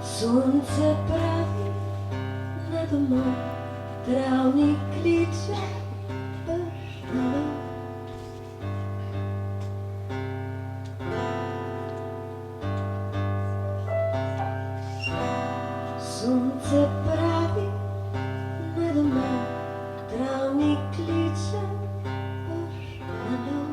Sonce pravi, ne domov, travnik kliče, brž domov. Sonce pravi, ne domov, travnik kliče, brž domov.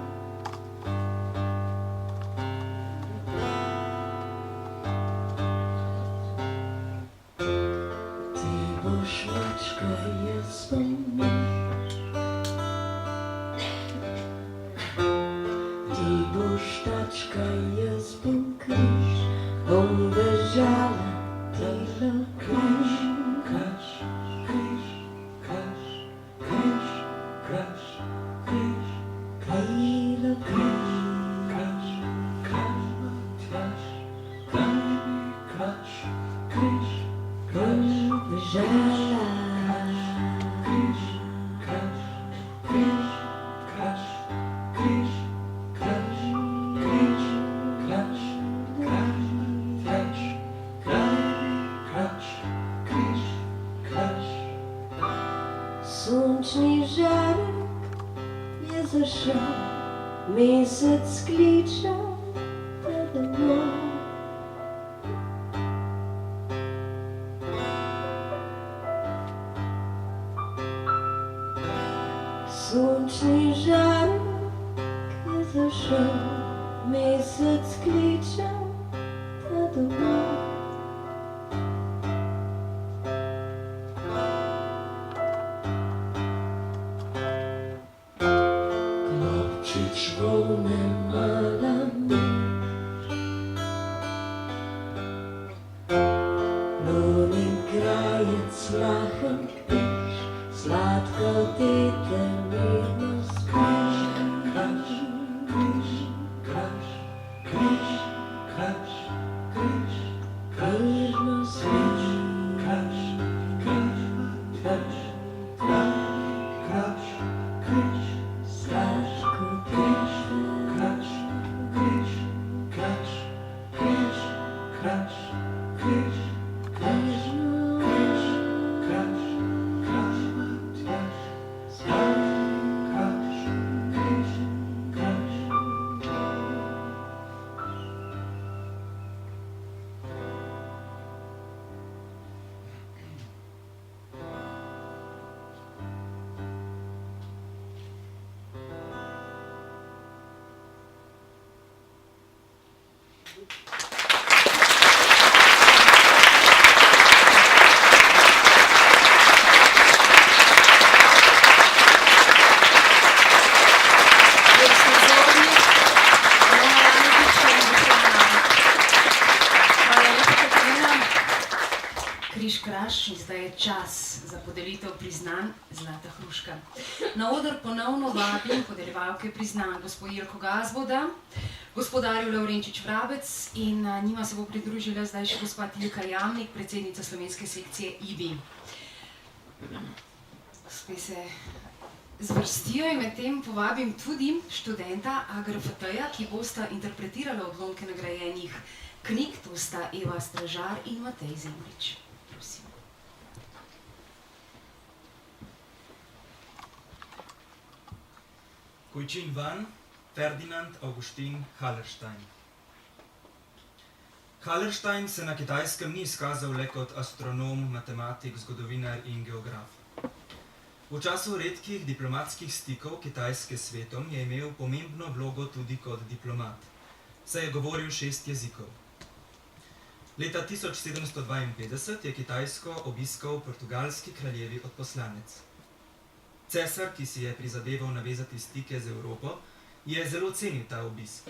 Mačka, jaz bom mož. Ti boš tačka, jaz bom križ, bom držala telo križ. Križ, križ, križ, križ, križ, križ, telo križ. Križ, križ, križ, križ, križ, držala. Sončni žarek je zašel, mesec kliče te domov. Sončni žarek je zašel, mesec kliče te domov. Volne mala mi, Lunin krajec lahen kpiš, sladko dete mirno spiš. Kraš, križ, kraš, križ, kraš, križ, mirno spiš. Kraš, križ, kraš, kraš, križ, sladko dete. Zdaj je čas za podelitev priznanj Zlata hruška. Na oder ponovno vabim podeljevalke priznanj gospo Jelko Gazvoda, gospodarju Lavrenčič Vrabec in njima se bo pridružila zdaj še gospa Tilka Jamnik, predsednica slovenske sekcije IBI. Gospe se zvrstijo in medtem povabim tudi študenta AGRFT-ja, ki bosta interpretirala odlomke nagrajenih knjig, to sta Eva Stražar in Matej Zemljič. Prosim. Kujčin van, Ferdinand Augustin Hallerstein. Hallerstein se na Kitajskem ni izkazal le kot astronom, matematik, zgodovinar in geograf. V času redkih diplomatskih stikov Kitajske s svetom je imel pomembno vlogo tudi kot diplomat, saj je govoril 6 jezikov. Leta 1752 je Kitajsko obiskal portugalski kraljevi odposlanec. Cesar, ki si je prizadeval navezati stike z Evropo, je zelo cenil ta obisk.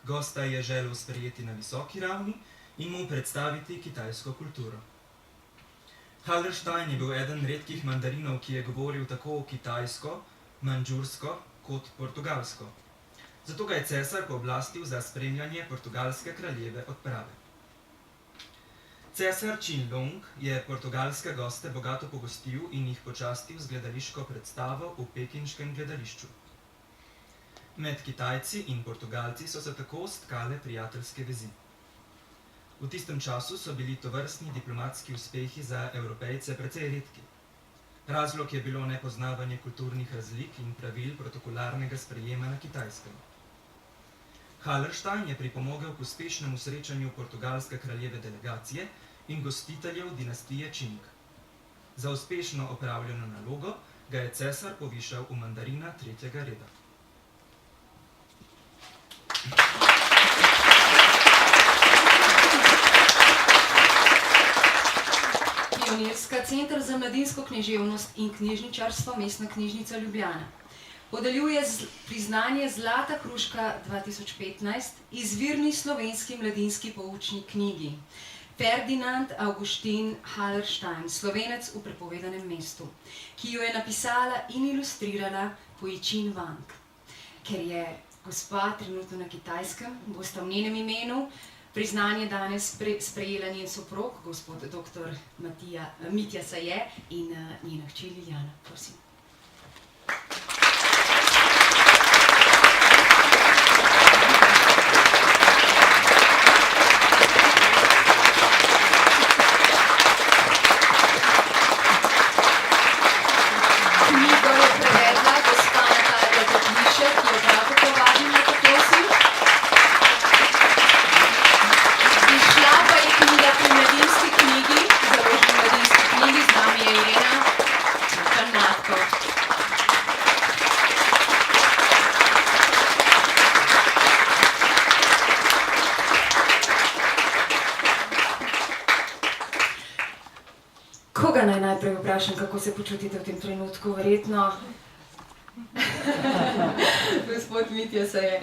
Gosta je želel sprejeti na visoki ravni in mu predstaviti kitajsko kulturo. Hallerstein je bil eden redkih mandarinov, ki je govoril tako kitajsko, mandžursko kot portugalsko. Zato ga je cesar pooblastil za spremljanje portugalske kraljeve odprave. Cesar Qinlong je portugalske goste bogato pogostil in jih počastil z gledališko predstavo v pekinškem gledališču. Med Kitajci in Portugalci so se tako stkale prijateljske vezi. V tistem času so bili tovrstni diplomatski uspehi za Evropejce precej redki. Razlog je bilo nepoznavanje kulturnih razlik in pravil protokolarnega sprejema na Kitajskem. Hallerstein je pripomogel k uspešnemu srečanju portugalske kraljeve delegacije in gostiteljev dinastije Qing. Za uspešno opravljeno nalogo ga je cesar povišal v mandarina 3. reda. Pionirska center za mladinsko književnost in knjižničarstvo Mestna knjižnica Ljubljana podeljuje priznanje Zlata hruška 2015 izvirni slovenski mladinski poučni knjigi Ferdinand Augustin Hallerstein, Slovenec v prepovedanem mestu, ki jo je napisala in ilustrirala Hui-Chin Wang. Ker je gospa trenutno na Kitajskem, bosta v njenem imenu priznanje danes sprejela njen soprog, gospod dr. Mitja Saje in njena hči Liljana. Prosim. Knjigo je prevedla gospa Natalija Topnišek, ki jo prav tako vabim, da prosim. Izšla pa je knjiga pri Mladinski knjigi, založbi Mladinski knjigi, z nami je Irena Kanatko. Koga naj najprej vprašam, kako se počutite v tem trenutku? Verjetno gospod Mitja Saje.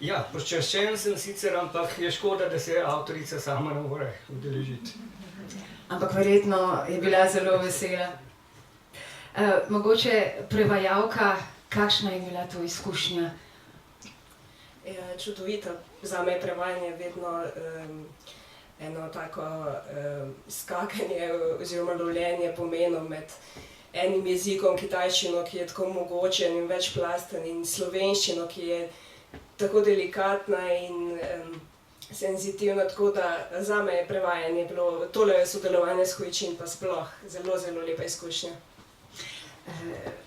Ja, počaščen sem sicer, ampak je škoda, da se avtorica sama ne more udeležiti. Ampak verjetno je bila zelo vesela. Mogoče prevajalka, kakšna je bila to izkušnja? Čudovito. Zame je prevajanje vedno eno tako skakanje oziroma lovljenje pomenov med enim jezikom, kitajščino, ki je tako mogočen in večplasten, in slovenščino, ki je tako delikatna in senzitivna, tako da zame je prevajanje bilo, tole sodelovanje s Hui-Chin pa sploh zelo, zelo lepa izkušnja.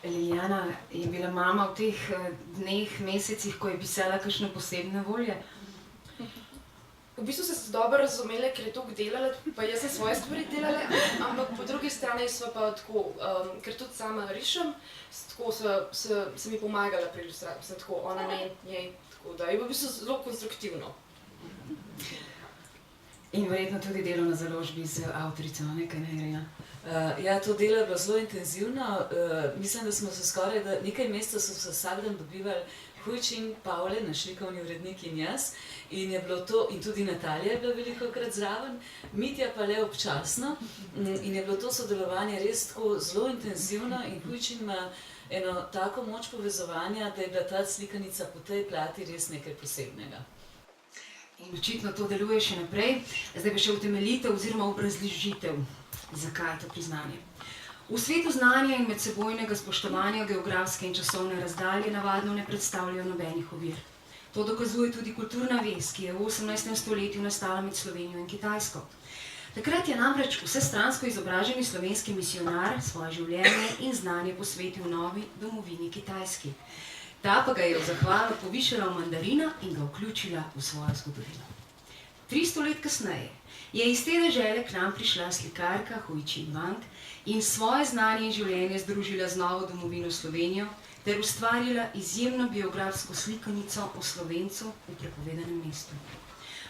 Liljana, je bila mama v teh dneh, mesecih, ko je pisala kakšne posebne volje? V bistvu se dobro razumeli, ker je toliko delala, pa jaz sem svoje stvari delala, ampak po drugi strani sva pa tako, ker tudi sama rišem, tako se mi pomagala pri ilustraciji, tako ona njej, tako da je v bistvu zelo konstruktivno. In verjetno tudi delo na založbi z avtorico, nekaj ne, Irena? Ja, to delo je bilo zelo intenzivno. Mislim, da smo se skoraj nekaj mesecev so se vsak dan dobivali Hui-Chin, Pavle, naš likovni urednik in jaz. In je bilo to, in tudi Natalija je bila velikokrat zraven, Mitja pa le občasno. In je bilo to sodelovanje res tako zelo intenzivno in Hui-Chin ima eno tako moč povezovanja, da je bila ta slikanica po tej plati res nekaj posebnega. In očitno to deluje še naprej. Zdaj pa še utemeljitev oziroma obrazložitev, zakaj je to priznanje. V svetu znanja in medsebojnega spoštovanja geografske in časovne razdalje navadno ne predstavljajo nobenih ovir. To dokazuje tudi kulturna vez, ki je v 18. stoletju nastala med Slovenijo in Kitajsko. Takrat je namreč vsestransko izobraženi slovenski misionar svoje življenje in znanje posvetil novi domovini Kitajski. Ta pa ga je v zahvalo povišala v mandarina in ga vključila v svojo zgodovino. 300 let kasneje je iz te dežele k nam prišla slikarka Hui-Chin Wang in svoje znanje in življenje združila z novo domovino Slovenijo ter ustvarila izjemno biografsko slikanico o Slovencu v prepovedanem mestu.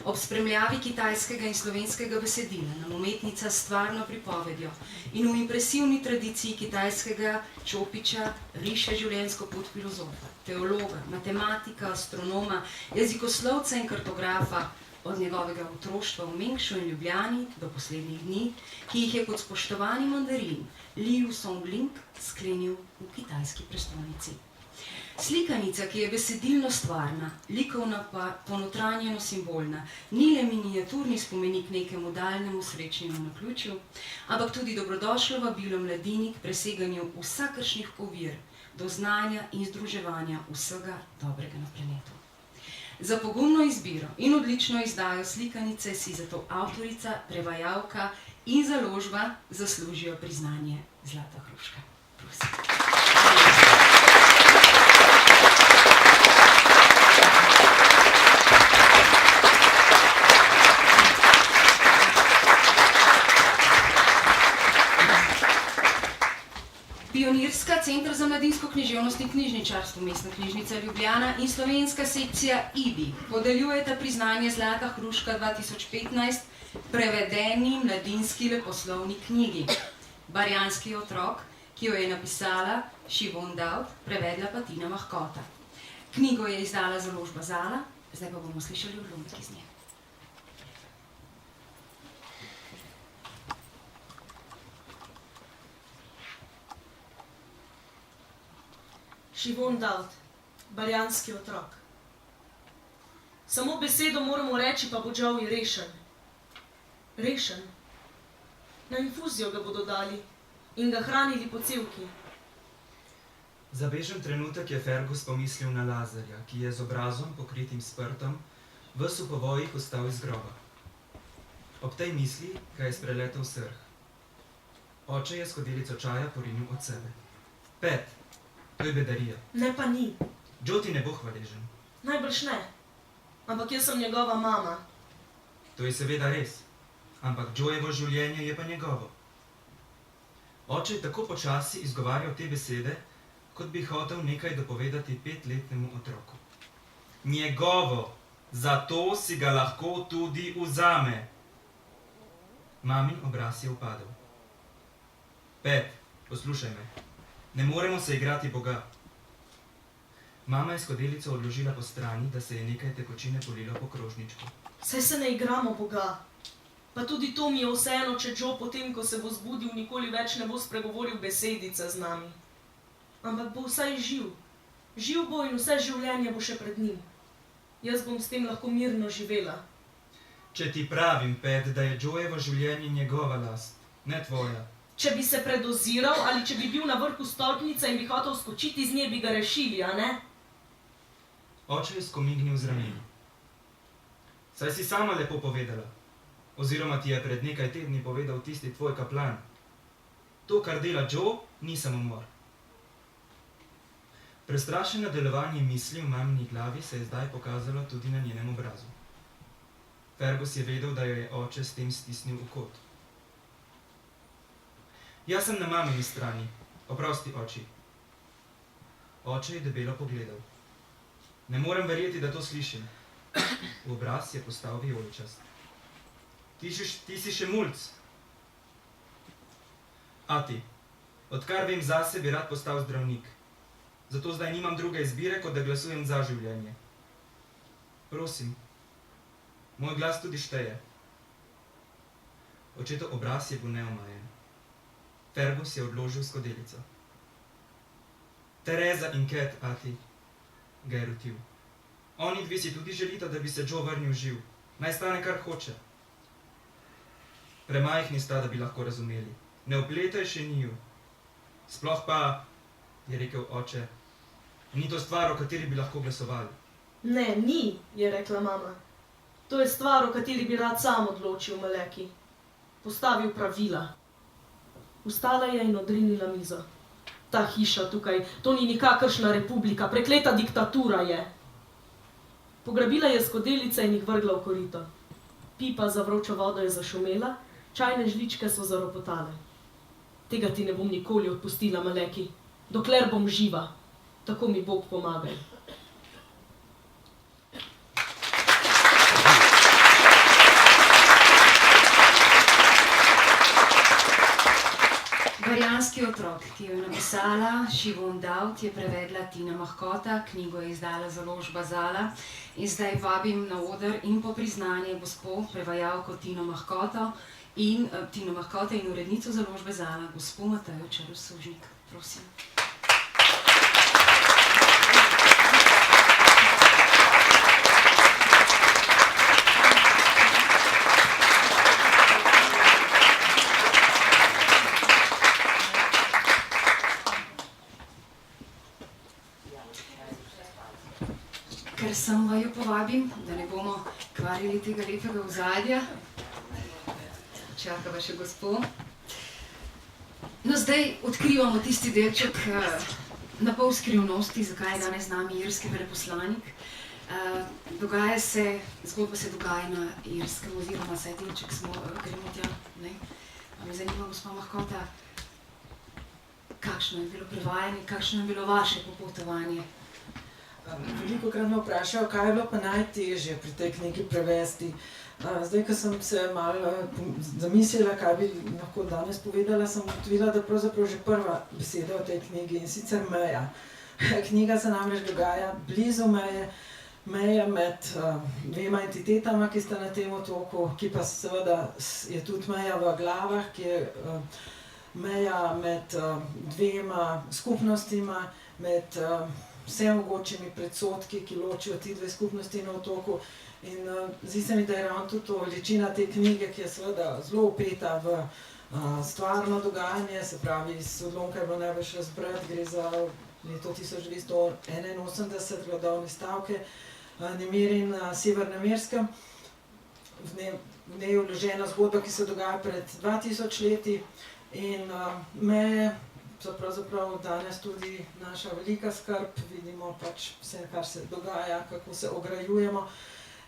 Ob spremljavi kitajskega in slovenskega besedila nam umetnica s stvarno pripovedjo in v impresivni tradiciji kitajskega Čopiča riše življenjsko pot filozofa, teologa, matematika, astronoma, jezikoslovca in kartografa od njegovega otroštva v Mengšu in Ljubljani do poslednjih dni, ki jih je kot spoštovani mandarin Liu Songling sklenil v kitajski prestolnici. Slikanica, ki je besedilno stvarna, likovna pa ponotranjeno simbolna, ni le miniaturni spomenik nekemu daljnemu srečnemu naključju, ampak tudi dobrodošlo vabilo mladini k preseganju vsakršnih ovir do znanja in združevanja vsega dobrega na planetu. Za pogumno izbiro in odlično izdajo slikanice si zato avtorica, prevajalka in založba zaslužijo priznanje Zlata hruška. Prosim. Pionirska Center za mladinsko književnost in knjižničarstvo Mestna knjižnica Ljubljana in slovenska sekcija IBI podeljujeta priznanje Zlata hruška 2015 prevedeni mladinski leposlovni knjigi Barjanski otrok, ki jo je napisala Šivon Daud, prevedla pa Tina Mahkota. Knjigo je izdala založba Zala, zdaj pa bomo slišali odlomek iz nje. Šivon Daud, Barjanski otrok. Samo besedo moramo reči, pa bo Joey rešen. Rešen. Na infuzijo ga bodo dali in ga hranili po cevki. Za bežen trenutek je Fergus pomislil na Lazarja, ki je z obrazom pokritim s prtom v suhovojih vstal iz groba. Ob tej misli ga je spreletel srh. Oče je skodelico čaja porinil od sebe. Pet, to je bedarija. Ne pa ni. Joe ti ne bo hvaležen. Najbrž ne. Ampak jaz sem njegova mama. To je seveda res, ampak Joevo življenje je pa njegovo. Oče je tako počasi izgovarjal te besede, kot bi hotel nekaj dopovedati 5-letnemu otroku. Njegovo, zato si ga lahko tudi vzame. Mamin obraz je upadel. Pet, poslušaj me. Ne moremo se igrati Boga. Mama je skodelico odložila po strani, da se je nekaj tekočine polilo po krožničku. Saj se ne igramo Boga. Pa tudi to mi je vseeno, če Joe potem, ko se bo zbudil, nikoli več ne bo spregovoril besedice z nami. Ampak bo vsaj živ. Živ bo in vse življenje bo še pred njim. Jaz bom s tem lahko mirno živela. Če ti pravim, Pet, da je Joevo življenje njegova last, ne tvoja. Če bi se predoziral ali če bi bil na vrhu stolpnice in bi hotel skočiti z nje, bi ga rešili, a ne? Oče je skomignil z rameni. Saj si sama lepo povedala. Oziroma ti je pred nekaj tedni povedal tisti tvoj kaplan. To, kar dela Joe, ni samomor. Prestrašeno delovanje misli v mamini glavi se je zdaj pokazalo tudi na njenem obrazu. Fergus je vedel, da jo je oče s tem stisnil v kot. Jaz sem na mamini strani. Oprosti, oči. Oče je debelo pogledal. Ne morem verjeti, da to slišim. V obraz je postal vijoličast. Ti si še mulc. Ati, odkar vem zase, bi rad postal zdravnik. Zato zdaj nimam druge izbire, kot da glasujem za življenje. Prosim, moj glas tudi šteje. Očetov obraz je bil neomajen. Fergus je odložil skodelico. Tereza in Cat, ati, ga je rotil. Oni dve si tudi želita, da bi se Joe vrnil živ. Naj stane, kar hoče. Premajhni sta, da bi lahko razumeli. Ne opletaj še njiju. Sploh pa, je rekel oče, ni to stvar, o kateri bi lahko glasovali. Ne, ni, je rekla mama. To je stvar, o kateri bi rad sam odločil, Maleki. Postavil pravila. Vstala je in odrinila mizo. Ta hiša tukaj, to ni nikakršna republika, prekleta diktatura je. Pograbila je skodelice in jih vrgla v korito. Pipa za vročo vodo je zašumela, čajne žličke so zaropotale. Tega ti ne bom nikoli odpustila, Maleki, dokler bom živa. Tako mi Bog pomagaj. Barjanski otrok, ki jo je napisala Šivon Daud, je prevedla Tina Mahkota, knjigo je izdala založba Zala. In zdaj vabim na oder in po priznanje gospo prevajalko Tino Mahkoto in urednico založbe Zala, gospo Matejo Čarus-Sužnik. Prosim. Ker sem vaju jo povabim, da ne bomo kvarili tega lepega ozadja. Čakava še gospo. No, zdaj odkrivamo tisti delček na pol skrivnosti, zakaj je danes z nami irski veleposlanik. Zgodba se dogaja na Irskem, oziroma vsaj delček gremo tja. Me zanima, gospa Mahkota, kakšno je bilo prevajanje, kakšno je bilo vaše popotovanje? Velikokrat me vprašajo, kaj je bilo pa najtežje pri tej knjigi prevesti. Zdaj, ko sem se malo zamislila, kaj bi lahko danes povedala, sem ugotovila, da pravzaprav že prva beseda v tej knjigi, in sicer meja. Knjiga se namreč dogaja blizu meje, meja med dvema entitetama, ki sta na tem otoku, ki pa seveda je tudi meja v glavah, ki je meja med dvema skupnostima, med vsemogočimi predsodki, ki ločijo ti dve skupnosti na otoku. In zdi se mi, da je ravno tudi to veličina te knjige, ki je seveda zelo vpeta v stvarno dogajanje, se pravi, iz odlomka je bilo največ razbrati, gre za leto 1981, gladovne stavke, nemiri na Severnem Irskem. V njej je vložena zgodba, ki se dogaja pred 2000 leti, in meje so pravzaprav danes tudi naša velika skrb, vidimo pač vse, kar se dogaja, kako se ograjujemo.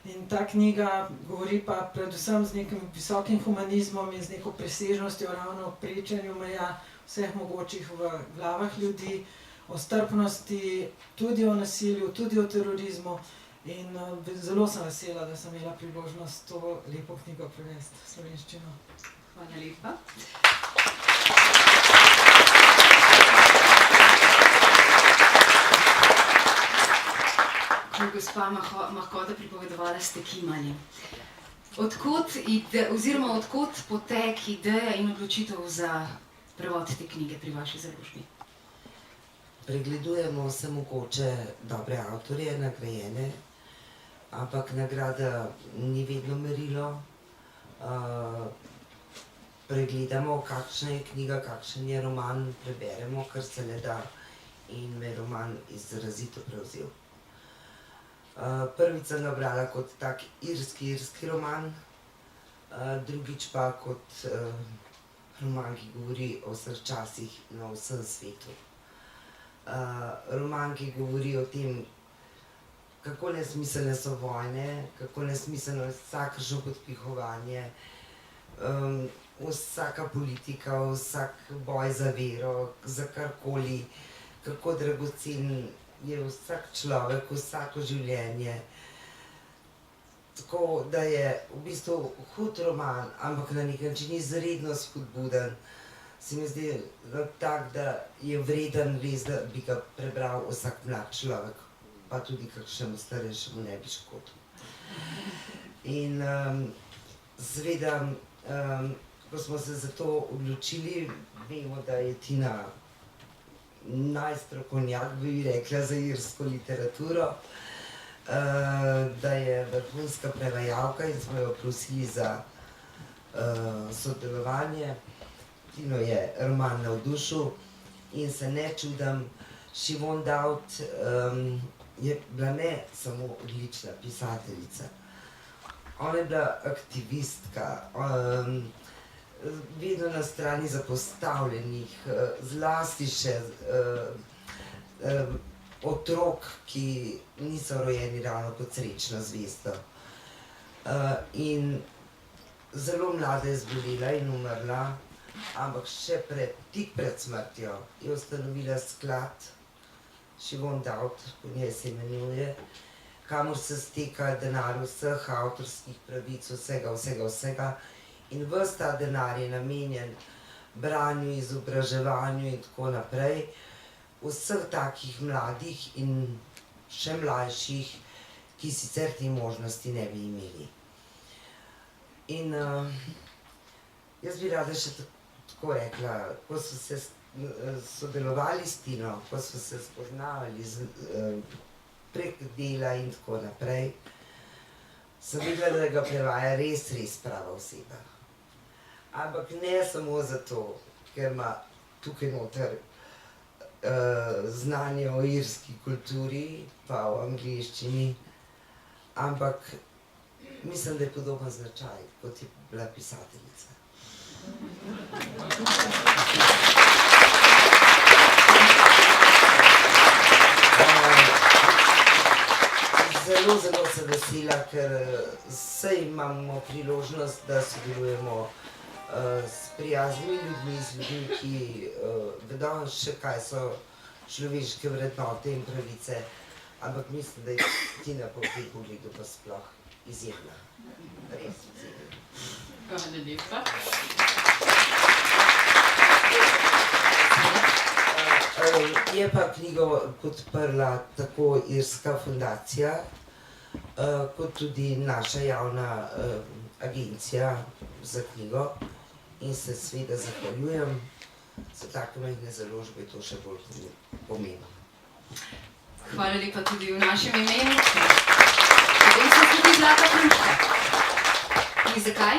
In ta knjiga govori pa predvsem z nekim visokim humanizmom in z neko presežnostjo ravno o prečenju meja vseh mogočih v glavah ljudi, o strpnosti, tudi o nasilju, tudi o terorizmu. In zelo sem vesela, da sem imela priložnost to lepo knjigo prevesti v slovenščino. Hvala lepa. Ko je gospa Mahkota pripovedovala, ste kimali. Odkot potek ideja in odločitev za prevod te knjige pri vaši založbi? Pregledujemo vse mogoče dobre avtorje, nagrajene, ampak nagrada ni vedno merilo. Pregledamo, kakšna je knjiga, kakšen je roman, preberemo, kar se le da, in me roman izrazito prevzel. Prvič sem ga brala kot tak irski roman, drugič pa kot roman, ki govori o vseh časih na vsem svetu. Roman, ki govori o tem, kako nesmiselne so vojne, kako nesmiselno je vsakršno podpihovanje, vsaka politika, vsak boj za vero, za karkoli, kako dragocen je vsak človek, vsako življenje. Tako da je v bistvu hud roman, ampak na nek način izredno spodbuden. Se mi zdi tak, da je vreden res, da bi ga prebral vsak mlad človek, pa tudi kakšnemu starejšemu ne bi škodil. In seveda, ko smo se za to odločili, vemo, da je Tina najstrokovnjak, bi rekla, za irsko literaturo, da je vrhunska prevajalka in smo jo prosili za sodelovanje. Tino je roman navdušil in se ne čudim, Siobhan Dowd je bila ne samo odlična pisateljica, ona je bila aktivistka, vedno na strani zapostavljenih, zlasti še otrok, ki niso rojeni ravno kot srečno zvezdo. In zelo mlada je zbolela in umrla, ampak še tik pred smrtjo je ustanovila sklad, Siobhan Dowd, po njej se imenuje, kamor se steka denar vseh avtorskih pravic, vsega. In ves ta denar je namenjen branju, izobraževanju in tako naprej vseh takih mladih in še mlajših, ki sicer te možnosti ne bi imeli. In jaz bi rada še tako rekla, ko so se sodelovali s Tino, ko so se spoznavali prek dela in tako naprej, sem videla, da ga prevaja res prava oseba. Ampak ne samo zato, ker ima tukaj noter znanje o irski kulturi, pa o angleščini, ampak mislim, da je podoben značaj, kot je bila pisateljica. Zelo se vesela, ker saj imamo priložnost, da sodelujemo s prijaznimi ljudmi, z ljudmi, ki vedo še, kaj so človeške vrednote in pravice, ampak mislim, da je Tina po tem pogledu pa sploh izjemna. Res izjemna. Hvala lepa. Je pa knjigo podprla tako Irska fundacija, kot tudi naša javna agencija za knjigo in se seveda zahvaljujem. Za take majhne založbe je to še bolj pomembno. Hvala lepa tudi v našem imenu. Potem smo tudi Zlata hruška. In zakaj?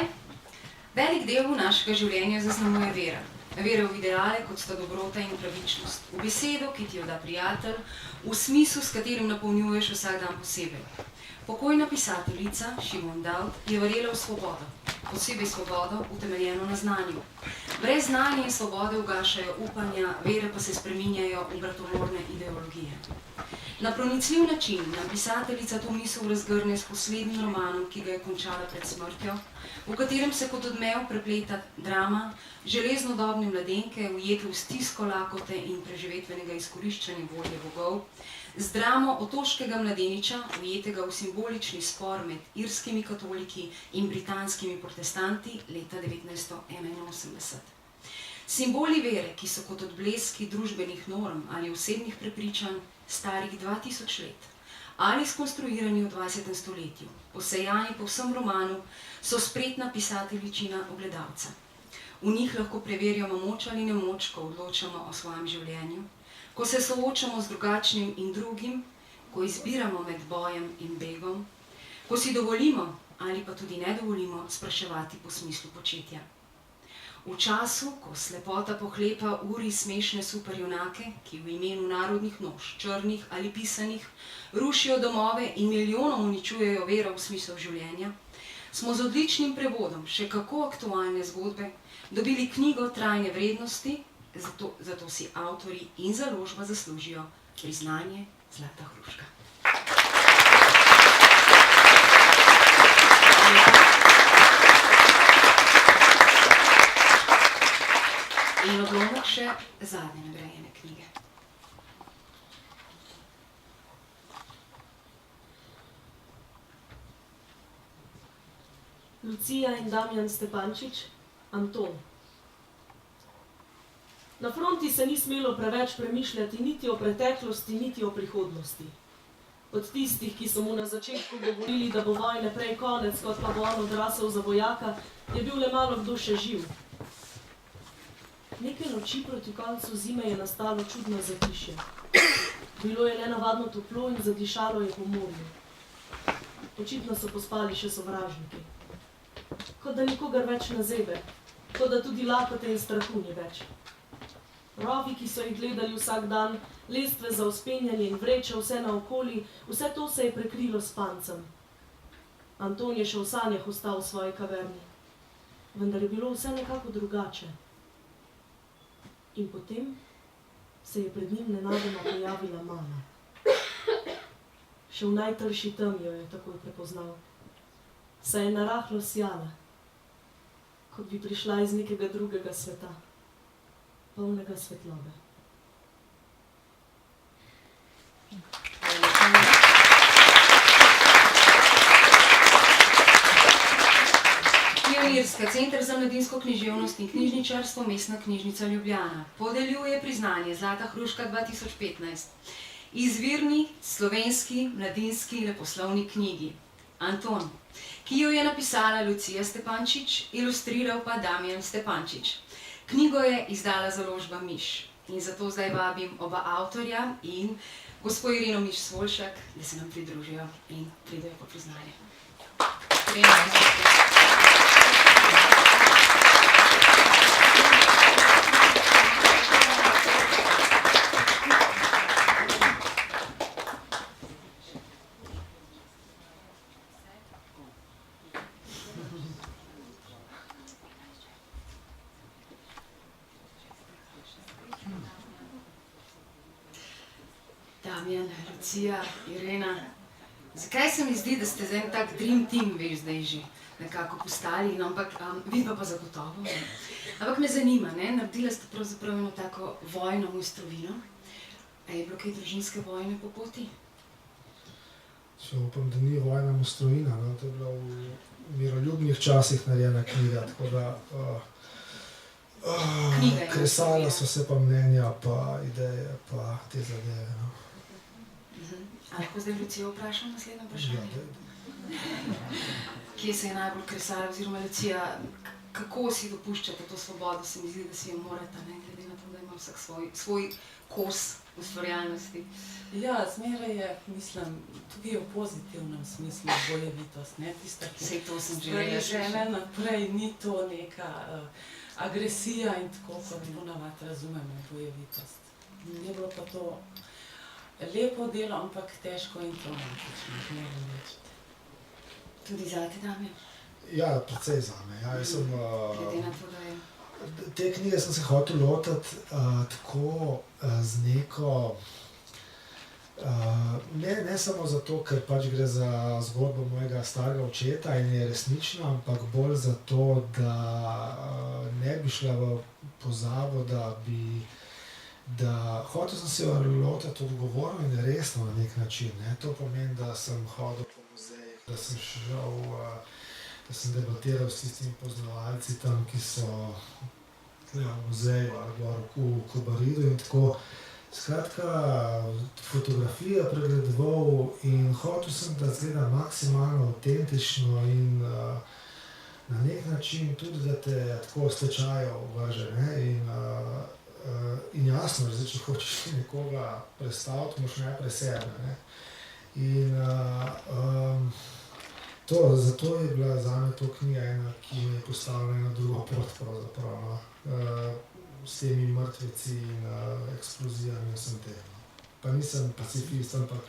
Velik del našega življenja zaznamuje vera. Vera v ideale, kot sta dobrota in pravičnost. V besedo, ki ti jo da prijatelj, v smislu, s katerim napolnjuješ vsak dan posebej. Pokojna pisateljica Šimon Dovd je verjela v svobodo, posebej svobodo, utemeljeno na znanju. Brez znanja in svobode ugašajo upanja, vere pa se spreminjajo v bratomorne ideologije. Na pronicljiv način nam pisateljica to misel razgrne s poslednjim romanom, ki ga je končala pred smrtjo, v katerem se kot odmev prepleta drama železnodobne mladenke, ujete v stisko lakote in preživetvenega izkoriščanja volje bogov, z dramo otoškega mladeniča, ujetega v simbolični spor med irskimi katoliki in britanskimi protestanti leta 1981. Simboli vere, ki so kot odbleski družbenih norm ali osebnih prepričanj starih 2000 let ali skonstruirani v 20. stoletju, posejani po vsem romanu, so spretna pisateljičina ogledalca. V njih lahko preverjamo moč ali nemoč, ko odločamo o svojem življenju, ko se soočamo z drugačnim in drugim, ko izbiramo med bojem in begom, ko si dovolimo ali pa tudi ne dovolimo spraševati po smislu početja. V času, ko slepota pohlepa uri smešne superjunake, ki v imenu narodnih noš, črnih ali pisanih, rušijo domove in milijonom uničujejo vero v smisel življenja, smo z odličnim prevodom še kako aktualne zgodbe dobili knjigo trajne vrednosti, zato si avtorji in založba zaslužijo priznanje Zlata hruška. In odlomek še zadnje nagrajene knjige. Lucija in Damjan Stepančič, Anton. Na fronti se ni smelo preveč premišljati niti o preteklosti, niti o prihodnosti. Od tistih, ki so mu na začetku govorili, da bo vojne prej konec, kot pa bo on odrasel za vojaka, je bil le malo kdo še živ. Nekaj noči proti koncu zime je nastalo čudno zatišje. Bilo je nenavadno toplo in zadišalo je po morju. Očitno so pospali še sovražniki. Kot da nikogar več ne zebe, kot da tudi lakote in strahu ni več. Rovi, ki so jih gledali vsak dan, lestve za vzpenjanje in vreče vse naokoli, vse to se je prekrilo s pancem. Anton je še v sanjah ostal v svoji kaverni, vendar je bilo vse nekako drugače. In potem se je pred njim nenadoma pojavila mama. Še v najtrši temi jo je takoj prepoznal. Saj je narahlo sijala, kot bi prišla iz nekega drugega sveta, polnega svetlobe. Pionirska, Center za mladinsko književnost in knjižničarstvo, Mestna knjižnica Ljubljana, podeljuje priznanje Zlata hruška 2015 izvirni slovenski mladinski leposlovni knjigi Anton, ki jo je napisala Lucija Stepančič, ilustriral pa Damjan Stepančič. Knjigo je izdala založba Miš in zato zdaj vabim oba avtorja in gospo Irino Miš-Svoljšak, da se nam pridružijo in pridejo po priznanje. Damjan, Lucija, Irena. Zakaj se mi zdi, da ste zdaj en tak dream team, veš, zdaj že nekako postali, no, ampak vidva pa zagotovo. Ne. Ampak me zanima, ne, naredila ste pravzaprav eno tako vojno mojstrovino. A je bilo kaj družinske vojne po poti? Če upam, da ni vojna mojstrovina, no, to je bila v miroljubnih časih narejena knjiga, tako da kresala so se pa mnenja, pa ideje, pa te zadeve, no. A lahko zdaj Lucijo vprašam naslednje vprašanje? Kje se je najbolj kresala, oziroma Lucija, kako si dopuščate to svobodo? Se mi zdi, da si jo morate, ne, glede na to, da ima vsak svoj kos ustvarjalnosti. Ja, zmeraj je, mislim, tudi v pozitivnem smislu bojevitost, ne, tista, ki Sej to sem želela žene naprej, ni to neka agresija in tako, kot ponavadi razumemo bojevitost. Je bilo pa to lepo delo, ampak težko in traumatično, ne vem reči. Tudi zate, Damjan? Ja, precej zame. Ja, jaz sem, Glede na to, da je... te knjige sem se hotel lotiti tako z neko, ne samo zato, ker pač gre za zgodbo mojega starega očeta in je resnična, ampak bolj zato, da ne bi šla v pozabo, da hotel sem se jo lotiti odgovorno in resno na nek način. Ne. To pomeni, da sem hodil po muzejih, da sem šel, da sem debatiral s tistimi poznavalci tam, ki so v muzeju ali gor v Kobaridu in tako. Skratka, fotografije pregledoval in hotel sem, da izgleda maksimalno avtentično in na nek način tudi, da te tako s tečajev vrže, ne. In jasno, če hočeš nekoga predstaviti, moraš najprej sebe, ne. In zato je bila zame to knjiga ena, ki me je postavila na drugo pot pravzaprav, no. S temi mrtveci in eksplozijami in vsem tem. Pa nisem pacifist, ampak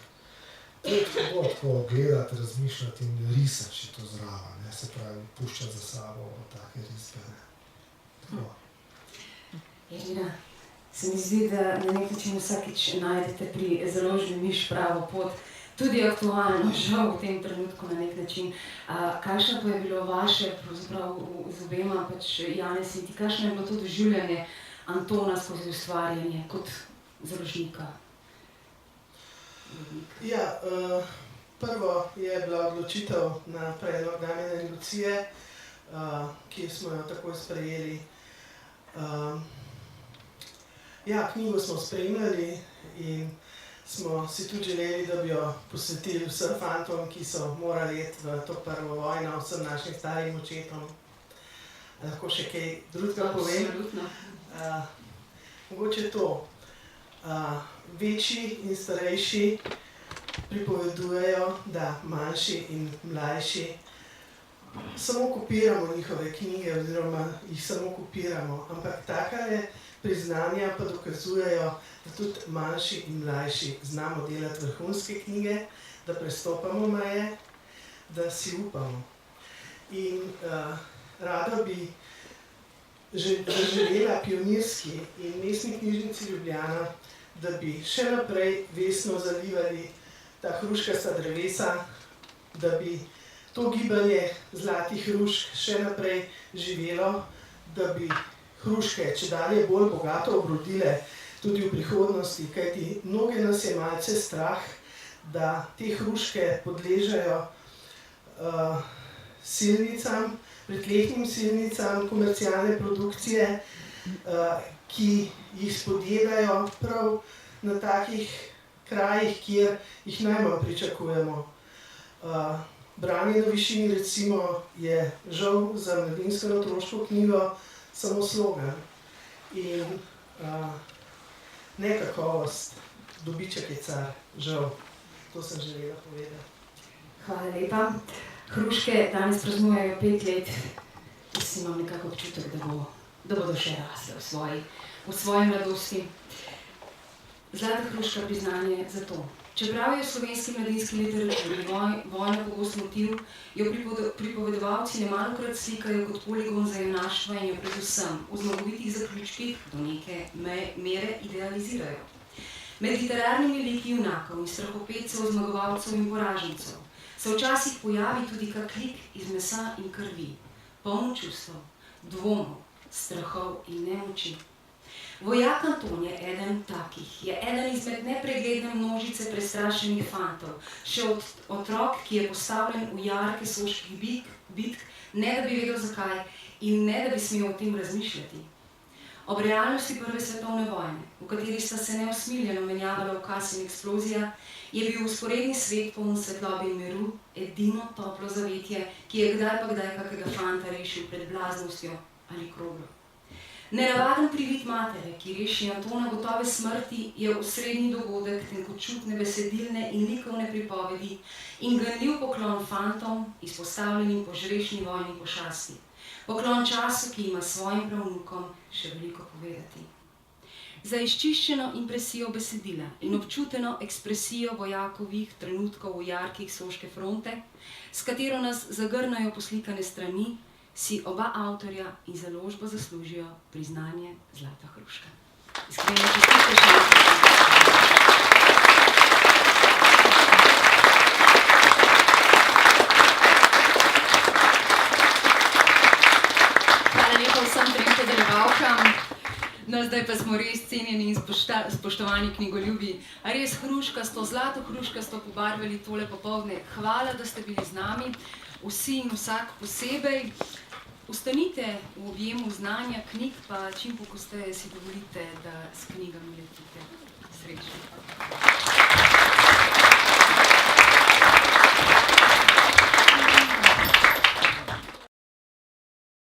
tako gledati, razmišljati in risati to zraven, ne, se pravi, puščati za sabo take risbe, ne. Irina, se mi zdi, da na nek način vsakič najdete pri založbi Miš pravo pot, tudi aktualno, žal v tem trenutku na nek način. Kakšno pa je bilo vaše, pravzaprav z obema, pač Janez in ti, kakšno je bilo to doživljanje Antona skozi ustvarjanje kot založnika? Ja, prvo je bila odločitev na predlog Damjana in Lucije, ki smo jo takoj sprejeli. Ja, knjigo smo spremljali in smo si tudi želeli, da bi jo posvetili vsem fantom, ki so morali iti v to prvo vojno, vsem našim starim očetom. Lahko še kaj drugega povem? Mogoče to. Večji in starejši pripovedujejo, da manjši in mlajši samo kopiramo njihove knjige oziroma jih samo kopiramo, ampak takale priznanja pa dokazujejo, da tudi manjši in mlajši znamo delati vrhunske knjige, da prestopamo meje, da si upamo. In rada bi želela Pionirski in Mestni knjižnici Ljubljana, da bi še naprej vestno zalivali ta hruškasta drevesa, da bi to gibanje zlatih hrušk še naprej živelo, da bi hruške čedalje bolj bogato obrodile tudi v prihodnosti, kajti mnoge nas je malce strah, da te hruške podležejo silnicam, pritlehnim silnicam komercialne produkcije, ki jih spodjedajo prav na takih krajih, kjer jih najmanj pričakujemo. Branje na višini, recimo, je žal za mladinsko in otroško knjigo samo slogan in ne kakovost, dobiček je car, žal. To sem želela povedati. Hvala lepa. Hruške danes praznujejo 5 let. Jaz imam nekako občutek, da bodo še rasle v svoji mladosti. Zlata hruška priznanje za to. Čeprav je v slovenski mladinski literaturi vojna pogost motiv, jo pripovedovalci nemalokrat slikajo kot poligon za junaštvo in jo predvsem v zmagovitih zaključkih do neke mere idealizirajo. Med literarnimi liki junakov in strahopetcev, zmagovalcev in poražencev se včasih pojavi tudi kak lik iz mesa in krvi, poln čustev, dvomov, strahov in nemoči. Vojak Anton je eden takih, je eden izmed nepregledne množice prestrašenih fantov, še otrok, ki je postavljen v jarke soških bitk, ne da bi vedel zakaj in ne da bi smel o tem razmišljati. Ob realnosti prve svetovne vojne, v kateri sta se neusmiljeno menjavala ukaz in eksplozija, je bil vzporedni svet poln svetlobe in miru edino toplo zavetje, ki je kdaj pa kdaj kakega fanta rešil pred blaznostjo ali kroglo. Nenavaden privid matere, ki reši Antona gotove smrti, je osrednji dogodek tenkočutne besedilne in likovne pripovedi in ganljiv poklon fantom, izpostavljenim požrešni vojni pošasti. Poklon času, ki ima svojim pravnukom še veliko povedati. Za izčiščeno impresijo besedila in občuteno ekspresijo vojakovih trenutkov v jarkih soške fronte, s katero nas zagrnajo poslikane strani, si oba avtorja in založba zaslužijo priznanje Zlata hruška. Iskreno čestitke še Hvala lepa vsem trem podeljevalkam. No, zdaj pa smo res cenjeni in spoštovani knjigoljubi. A res hruškasto, zlato hruškasto pobarvali tole popoldne. Hvala, da ste bili z nami, vsi in vsak posebej. Ustanite v objemu znanja knjig, pa čim pogosteje si dovolite, da s knjigami letite. Srečno.